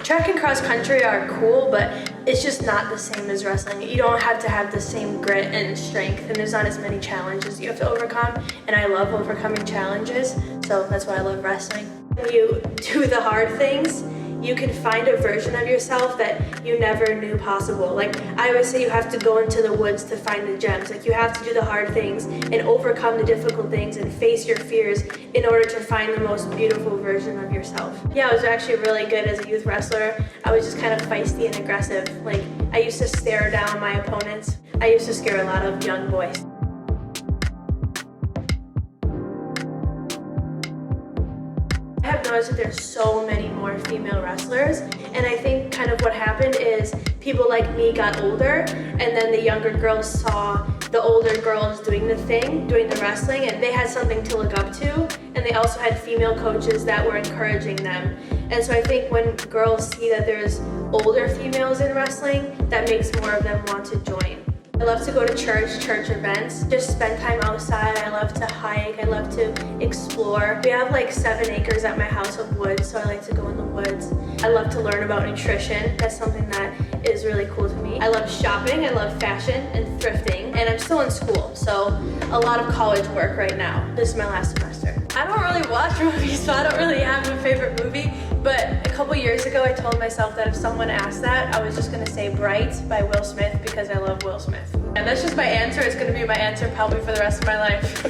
Track and cross country are cool, but it's just not the same as wrestling. You don't have to have the same grit and strength, and there's not as many challenges you have to overcome, and I love overcoming challenges, so that's why I love wrestling. When you do the hard things, you can find a version of yourself that you never knew possible. Like, I always say you have to go into the woods to find the gems. Like, you have to do the hard things and overcome the difficult things and face your fears in order to find the most beautiful version of yourself. Yeah, I was actually really good as a youth wrestler. I was just kind of feisty and aggressive. Like, I used to stare down my opponents. I used to scare a lot of young boys. I have noticed that there's so many more female wrestlers, and I think kind of what happened is people like me got older, and then the younger girls saw the older girls doing the thing, doing the wrestling, and they had something to look up to, and they also had female coaches that were encouraging them. And so I think when girls see that there's older females in wrestling, that makes more of them want to join. I love to go to church events, just spend time outside. I love to hike, I love to explore. We have like 7 acres at my house of woods, so I like to go in the woods. I love to learn about nutrition. That's something that is really cool to me. I love shopping, I love fashion and thrifting, and I'm still in school, so a lot of college work right now. This is my last semester. I don't really watch movies, so I don't really have a favorite movie, but a couple years ago I told myself that if someone asked that, I was just gonna say Bright by Will Smith because I love Will Smith. And that's just my answer. It's gonna be my answer probably for the rest of my life.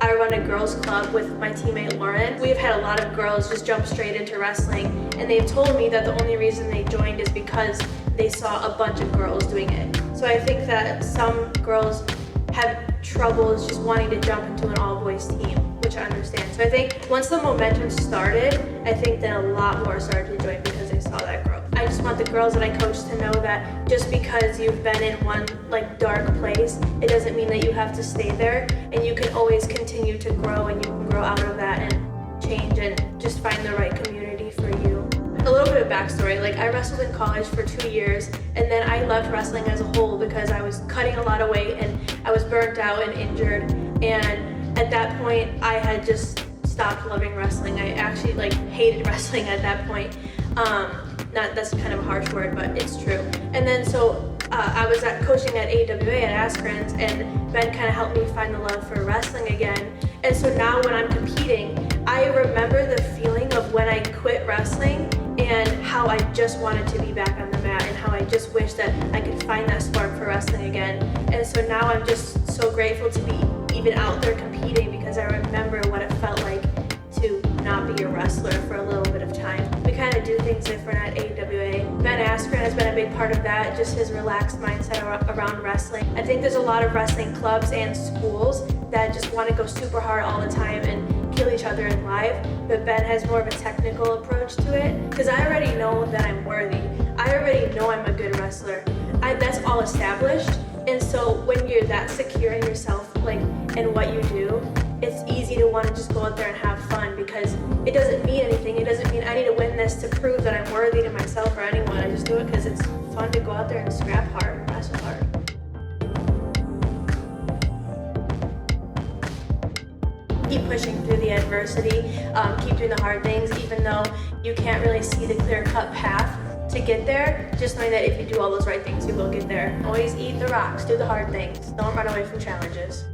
I run a girls club with my teammate Lauren. We've had a lot of girls just jump straight into wrestling, and they've told me that the only reason they joined is because they saw a bunch of girls doing it. So I think that some girls have troubles just wanting to jump into an all-boys team, which I understand. So I think once the momentum started, I think then a lot more started to join because they saw that growth. I just want the girls that I coach to know that just because you've been in one like dark place, it doesn't mean that you have to stay there, and you can always continue to grow, and you can grow out of that and change and just find the right community for you. A little bit of backstory, like I wrestled in college for 2 years, and then I left wrestling as a whole because I was cutting a lot of weight and I was burnt out and injured, and at that point I had just stopped loving wrestling. I actually like hated wrestling at that point. That's kind of a harsh word, but it's true. And then so I was coaching at AWA at Askrens, and Ben kind of helped me find the love for wrestling again. And so now when I'm competing, I remember the feeling of when I quit wrestling and how I just wanted to be back on the mat, and how I just wish that I could find that spark for wrestling again. And so now I'm just so grateful to be even out there competing because I remember what it felt like to not be a wrestler for a little bit of time. We kind of do things different at AWA. Ben Askren has been a big part of that, just his relaxed mindset around wrestling. I think there's a lot of wrestling clubs and schools that just want to go super hard all the time and kill each other in live, but Ben has more of a technical approach to it because I already know that I'm worthy. I already know I'm a good wrestler. That's all established, and so when you're that secure in yourself, like in what you do, it's easy to want to just go out there and have fun because it doesn't mean anything. It doesn't mean I need to win this to prove that I'm worthy to myself or anyone. I just do it because it's fun to go out there and scrap hard and wrestle hard. Keep pushing through the adversity, keep doing the hard things, even though you can't really see the clear-cut path to get there. Just knowing that if you do all those right things, you will get there. Always eat the rocks, do the hard things. Don't run away from challenges.